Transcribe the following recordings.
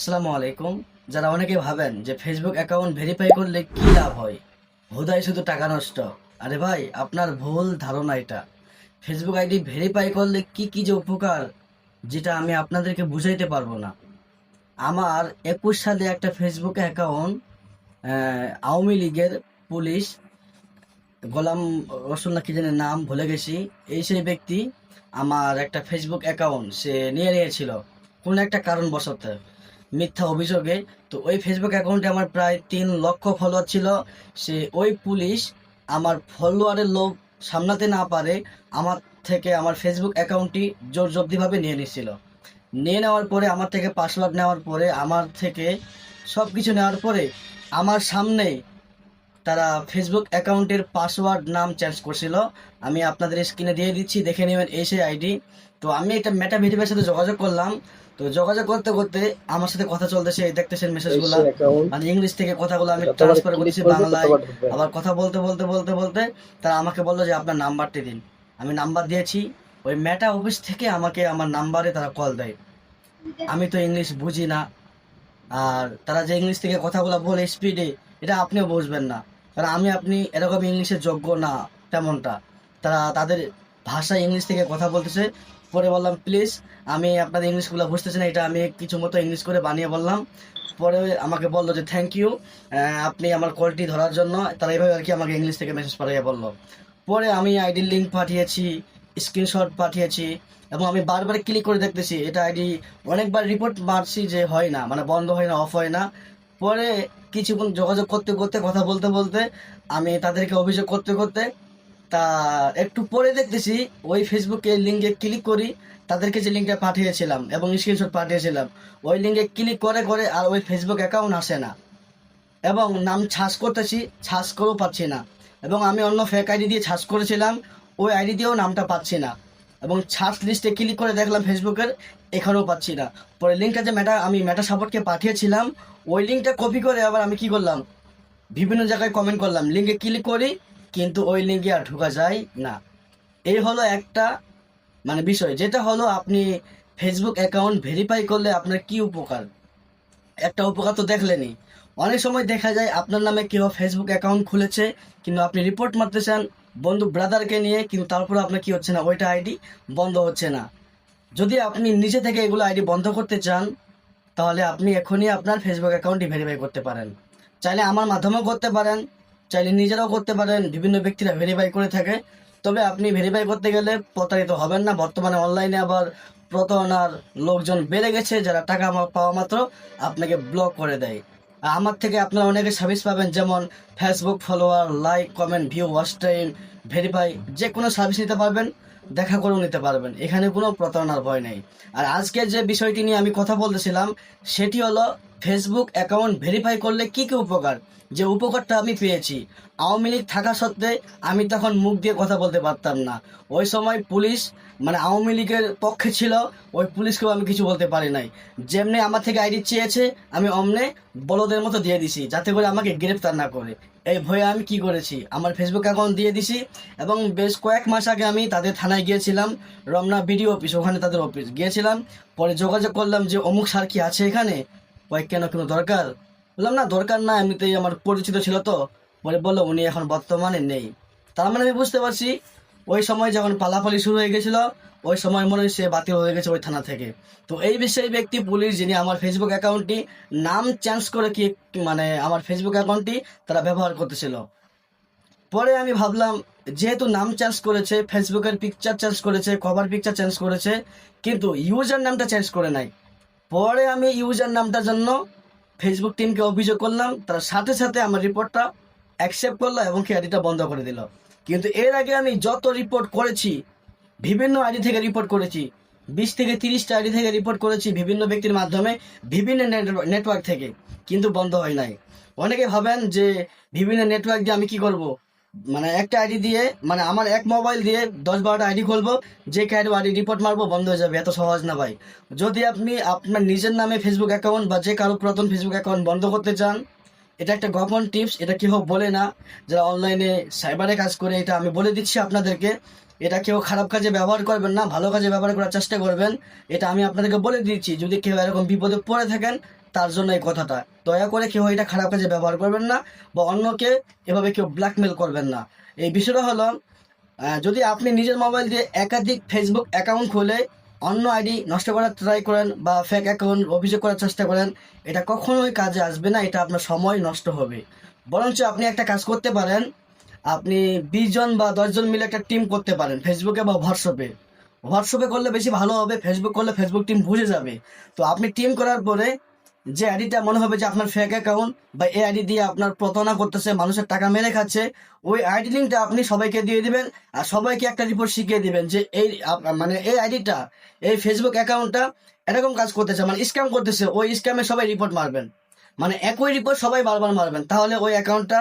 আসসালামু আলাইকুম। যারা অনেকে ভাবেন যে ফেসবুক অ্যাকাউন্ট ভেরিফাই করলে কি লাভ হয়, হুদাই শুধু টাকা নষ্ট। আরে ভাই, আপনার ভুল ধারণা এটা। ফেসবুক আইডি ভেরিফাই করলে কি কি যে উপকার, যেটা আমি আপনাদেরকে বুঝাইতে পারবো না। আমার 21 সালে একটা ফেসবুক অ্যাকাউন্ট আওয়ামী লীগের পুলিশ গোলাম রসুল না কি জানি নাম ভুলে গেছি, এই সেই ব্যক্তি আমার একটা ফেসবুক অ্যাকাউন্ট সে নিয়ে নিয়েছিল কোন একটা কারণবশত, মিথ্যা অভিযোগে। তো ওই ফেসবুক অ্যাকাউন্টে আমার প্রায় 3 লক্ষ ফলোয়ার ছিল। সে ওই পুলিশ আমার ফলোয়ারের লোভ সামলাতে না পারে আমার থেকে আমার ফেসবুক অ্যাকাউন্টটি জোর জবদিভাবে নিয়ে নিছিল। নিয়ে নেওয়ার পরে আমার থেকে পাসওয়ার্ড নেওয়ার পরে আমার থেকে সব কিছু নেওয়ার পরে আমার সামনে তারা ফেসবুক অ্যাকাউন্টের পাসওয়ার্ড নাম চেঞ্জ করছিল। আমি আপনাদের স্ক্রিনে দিয়ে দিচ্ছি, দেখে নেবেন এই সেই আইডি। তো আমি এটা মেটা ভেরিফাইয়ের সাথে যোগাযোগ করলাম। তো যোগাযোগ করতে করতে আমার সাথে কথা চলতেছে, এই দেখতেছেন মেসেজগুলো, এশিয়ান অ্যাকাউন্ট মানে ইংলিশ থেকে কথাগুলো আমি যতবার ট্রান্সফার ক্লিক করতেছি করবে বাংলায়। ততবার ঢুকবে। আবার কথা বলতে বলতে বলতে বলতে তারা আমাকে বললো যে আপনার নাম্বারটি দিন। আমি নাম্বার দিয়েছি। ওই মেটা অফিস থেকে আমাকে আমার নাম্বারে তারা কল দেয়। আমি তো ইংলিশ বুঝি না, আর তারা যে ইংলিশ থেকে কথাগুলো বলে স্পিডে, এটা আপনিও বুঝবেন না, কারণ আমি আপনি এরকম ইংলিশের যোগ্য না তেমনটা। তারা তাদের ভাষায় ইংলিশ থেকে কথা বলতেছে। পরে বললাম প্লিজ, আমি আপনাদের ইংলিশগুলো বুঝতেছি না, এটা আমি কিছু মতো ইংলিশ করে বানিয়ে বললাম। পরে আমাকে বললো যে থ্যাংক ইউ, আপনি আমার কলটি ধরার জন্য। তারা এইভাবে আর কি আমাকে ইংলিশ থেকে মেসেজ পাঠিয়ে বললো। পরে আমি আইডির লিঙ্ক পাঠিয়েছি, স্ক্রিনশট পাঠিয়েছি, এবং আমি বারবার ক্লিক করে দেখতেছি এটা আইডি। অনেকবার রিপোর্ট মারছি যে হয় না, মানে বন্ধ হয় না, অফ হয় না। পরে কিছুক্ষণ যোগাযোগ করতে করতে কথা বলতে বলতে আমি তাদেরকে অভিযোগ করতে করতে তা একটু পরে দেখতেছি ওই ফেসবুকে লিঙ্কে ক্লিক করি। তাদেরকে যে লিঙ্কটা পাঠিয়েছিলাম এবং স্ক্রিনশট পাঠিয়েছিলাম, ওই লিঙ্কে ক্লিক করে করে আর ওই ফেসবুক অ্যাকাউন্ট আসে না, এবং নাম ছার্চ করতেছি, ছার্চ করেও পাচ্ছি না। এবং আমি অন্য ফেক আইডি দিয়ে ছার্চ করেছিলাম, ওই আইডি দিয়েও নামটা পাচ্ছি না। এবং সার্চ লিস্টে ক্লিক করে দেখলাম ফেসবুকের, এখানেও পাচ্ছি না। পরে লিঙ্কটা যে আমি মেটা সাপোর্টকে পাঠিয়েছিলাম, ওই লিঙ্কটা কপি করে আবার আমি কি করলাম, বিভিন্ন জায়গায় কমেন্ট করলাম, লিঙ্কে ক্লিক করি, কিন্তু ওই লিঙ্কে আর ঢোকা যায় না। এই হলো একটা মানে বিষয়, যেটা হলো আপনি ফেসবুক অ্যাকাউন্ট ভেরিফাই করলে আপনার কি উপকার। একটা উপকার তো দেখলেনই। অনেক সময় দেখা যায় আপনার নামে কেউ ফেসবুক অ্যাকাউন্ট খুলেছে, কিন্তু আপনি রিপোর্ট মারতে চান বন্ধু ব্রাদারকে নিয়ে, কিন্তু তারপরে আপনার কি হচ্ছে না, ওইটা আইডি বন্ধ হচ্ছে না। যদি আপনি নিজে থেকে এগুলো আইডি বন্ধ করতে চান, তাহলে আপনি এখনই আপনার ফেসবুক অ্যাকাউন্টটি ভেরিফাই করতে পারেন। চাইলে আমার মাধ্যমেও করতে পারেন, চাইলে নিজেরাও করতে পারেন, বিভিন্ন ব্যক্তিরা ভেরিফাই করে থাকে। তবে আপনি ভেরিফাই করতে গেলে প্রতারিত হবেন না। বর্তমানে অনলাইনে আবার প্রতারণার লোকজন বেড়ে গেছে, যারা টাকা পাওয়া মাত্র আপনাকে ব্লক করে দেয়। আর আমার থেকে আপনারা অনেকে সার্ভিস পাবেন, যেমন Facebook follower, like, comment, view, watch time, verify, যে কোনো সার্ভিস নিতে পারবেন, দেখা করেও নিতে পারবেন। এখানে কোনো প্রতারণার ভয় নেই। আর আজকে যে বিষয়টি নিয়ে আমি কথা বলতেছিলাম, সেটি হলো ফেসবুক অ্যাকাউন্ট ভেরিফাই করলে কি কি উপকার। যে উপকারটা আমি পেয়েছি, আওয়ামী লীগ থাকা সত্ত্বে আমি তখন মুখ দিয়ে কথা বলতে পারতাম না। ওই সময় পুলিশ মানে আওয়ামী লীগের পক্ষে ছিল, ওই পুলিশকেও আমি কিছু বলতে পারি নাই। যেমনি আমার থেকে আইডি চেয়েছে, আমি অমনে বলদের মতো দিয়ে দিছি, যাতে করে আমাকে গ্রেফতার না করে। এই ভয়ে আমি কি করেছি, আমার ফেসবুক অ্যাকাউন্ট দিয়ে দিছি। এবং বেশ কয়েক মাস আগে আমি তাদের থানায় গিয়েছিলাম, রমনা বিডিও অফিস, ওখানে তাদের অফিস গিয়েছিলাম। পরে যোগাযোগ করলাম যে অমুক স্যার কি আছে এখানে, কয়েক কেন কোনো দরকার, বললাম না দরকার না, এমনিতেই আমার পরিচিত ছিল তো। পরে বললো উনি এখন বর্তমানে নেই। তার মানে আমি বুঝতে পারছি ওই সময় যখন পালাপালি শুরু হয়ে গেছিল, ওই সময় মনে হয় সে বাতিল হয়ে গেছে ওই থানা থেকে। তো এই বিষয়ে ব্যক্তি পুলিশ, যিনি আমার ফেসবুক অ্যাকাউন্টটি নাম চেঞ্জ করে কি মানে আমার ফেসবুক অ্যাকাউন্টটি তারা ব্যবহার করতেছিল। পরে আমি ভাবলাম, যেহেতু নাম চেঞ্জ করেছে, ফেসবুকের পিকচার চেঞ্জ করেছে, কভার পিকচার চেঞ্জ করেছে, কিন্তু ইউজার নামটা চেঞ্জ করে নাই। পরে আমি ইউজার নামটার জন্য ফেসবুক টিমকে অভিযোগ করলাম, তার সাথে সাথে আমার রিপোর্টটা অ্যাকসেপ্ট করলো এবং কি আইডিটা বন্ধ করে দিল। কিন্তু এর আগে আমি যত রিপোর্ট করেছি, বিভিন্ন আইডি থেকে রিপোর্ট করেছি, 20 থেকে 30টা আইডি থেকে রিপোর্ট করেছি, বিভিন্ন ব্যক্তির মাধ্যমে, বিভিন্ন নেটওয়ার্ক থেকে, কিন্তু বন্ধ হয় নাই। অনেকে ভাবেন যে বিভিন্ন নেটওয়ার্ক দিয়ে আমি কি করব, মানে একটা আইডি দিয়ে, মানে আমার এক মোবাইল দিয়ে 10-12টা আইডি খুলবো, যে কারো আইডি রিপোর্ট মারবো, বন্ধ হয়ে যাবে। এত সহজ না ভাই। যদি আপনি আপনার নিজের নামে ফেসবুক অ্যাকাউন্ট বা যে কারো পুরাতন ফেসবুক অ্যাকাউন্ট বন্ধ করতে চান, এটা একটা গোপন টিপস, এটা কেউ বলে না। যারা অনলাইনে সাইবারে কাজ করে, এটা আমি বলে দিচ্ছি আপনাদেরকে। এটা কেউ খারাপ কাজে ব্যবহার করবেন না, ভালো কাজে ব্যবহার করার চেষ্টা করবেন। এটা আমি আপনাদেরকে বলে দিচ্ছি, যদি কেউ এরকম বিপদে পড়ে থাকেন, তার জন্য এই কথাটা। দয়া করে কেউ এটা খারাপ কাজে ব্যবহার করবেন না বা অন্যকে এভাবে কেউ ব্ল্যাকমেল করবেন না। এই বিষয়টা হলো, যদি আপনি নিজের মোবাইল দিয়ে একাধিক ফেসবুক অ্যাকাউন্ট খুলে অন্য আইডি নষ্ট করার ট্রাই করেন বা ফেক অ্যাকাউন্ট অভিযোগ করার চেষ্টা করেন, এটা কখনোই কাজে আসবে না, এটা আপনার সময় নষ্ট হবে। বরঞ্চ আপনি একটা কাজ করতে পারেন, আপনি 20 জন বা 10 জন মিলে একটা টিম করতে পারেন ফেসবুকে বা হোয়াটসঅ্যাপে। হোয়াটসঅ্যাপে করলে বেশি ভালো হবে, ফেসবুক করলে ফেসবুক টিম বুঝে যাবে। তো আপনি টিম করার পরে যে আইডিটা মনে হবে যে আপনার ফেক অ্যাকাউন্ট বা এই আইডি দিয়ে আপনার প্রতারণা করতেছে, মানুষের টাকা মেরে খাচ্ছে, ওই আইডি লিঙ্কটা আপনি সবাইকে দিয়ে দিবেন আর সবাইকে একটা রিপোর্ট শিখিয়ে দিবেন যে এই মানে এই আইডিটা, এই ফেসবুক অ্যাকাউন্টটা এরকম কাজ করতেছে, মানে স্ক্যাম করতেছে। ওই স্ক্যামে সবাই রিপোর্ট মারবেন, মানে একই রিপোর্ট সবাই বারবার মারবেন, তাহলে ওই অ্যাকাউন্টটা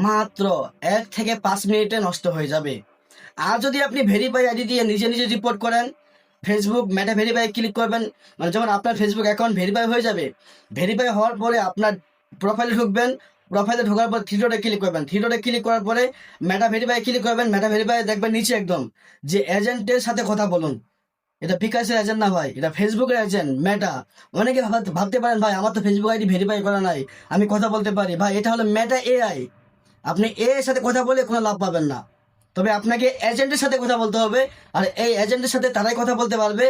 মাত্র 1 থেকে 5 মিনিটে নষ্ট হয়ে যাবে। আর যদি আপনি ভেরিফাই আইডি দিয়ে নিজে নিজে রিপোর্ট করেন, ফেসবুক মেটা ভেরিফাই ক্লিক করবেন, মানে যখন আপনার ফেসবুক অ্যাকাউন্ট ভেরিফাই হয়ে যাবে, ভেরিফাই হওয়ার পরে আপনার প্রোফাইলে ঢুকবেন, প্রোফাইলে ঢোকার পর থ্রি ডটে ক্লিক করবেন, থ্রি ডটে ক্লিক করার পরে মেটা ভেরিফাই ক্লিক করবেন, মেটা ভেরিফাই দেখবেন নিচে একদম যে এজেন্টের সাথে কথা বলুন। এটা বিকাশের এজেন্ট না ভাই, এটা ফেসবুকের এজেন্ট মেটা। অনেকে ভাবতে পারেন ভাই আমার তো ফেসবুক আইডি ভেরিফাই করা নাই, আমি কথা বলতে পারি। ভাই এটা হলো মেটা এআই, আপনি এআই এর সাথে কথা বলে কোনো লাভ পাবেন না। তবে আপনাকে এজেন্টের সাথে কথা বলতে হবে, আর এই এজেন্টের সাথে তারাই কথা বলতে পারবে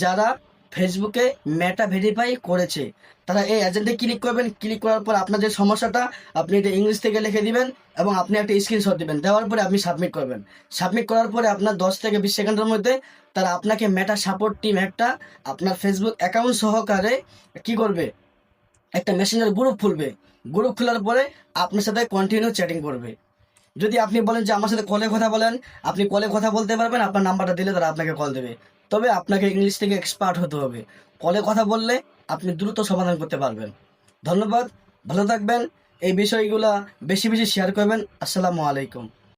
যারা ফেসবুকে মেটা ভেরিফাই করেছে। তারা এই এজেন্টে ক্লিক করবেন, ক্লিক করার পর আপনার যে সমস্যাটা আপনি এটা ইংলিশ থেকে লিখে দিবেন এবং আপনি একটা স্ক্রিনশট দিবেন, দেওয়ার পরে আপনি সাবমিট করবেন। সাবমিট করার পরে আপনার 10 থেকে 20 সেকেন্ডের মধ্যে তারা আপনাকে মেটা সাপোর্ট টিম একটা আপনার ফেসবুক অ্যাকাউন্ট সহকারে কি করবে, একটা মেসেঞ্জার গ্রুপ খুলবে। গ্রুপ খোলার পরে আপনার সাথে কন্টিনিউ চ্যাটিং করবে। যদি আপনি বলেন যে আমার সাথে কলে কথা বলেন, আপনি কলে কথা বলতে পারবেন, আপনার নাম্বারটা দিলে তারা আপনাকে কল দেবে। তবে আপনাকে ইংলিশ থেকে এক্সপার্ট হতে হবে। কলে কথা বললে আপনি দ্রুত সমাধান করতে পারবেন। ধন্যবাদ, ভালো থাকবেন। এই বিষয়গুলা বেশি বেশি শেয়ার করবেন। আসসালামু আলাইকুম।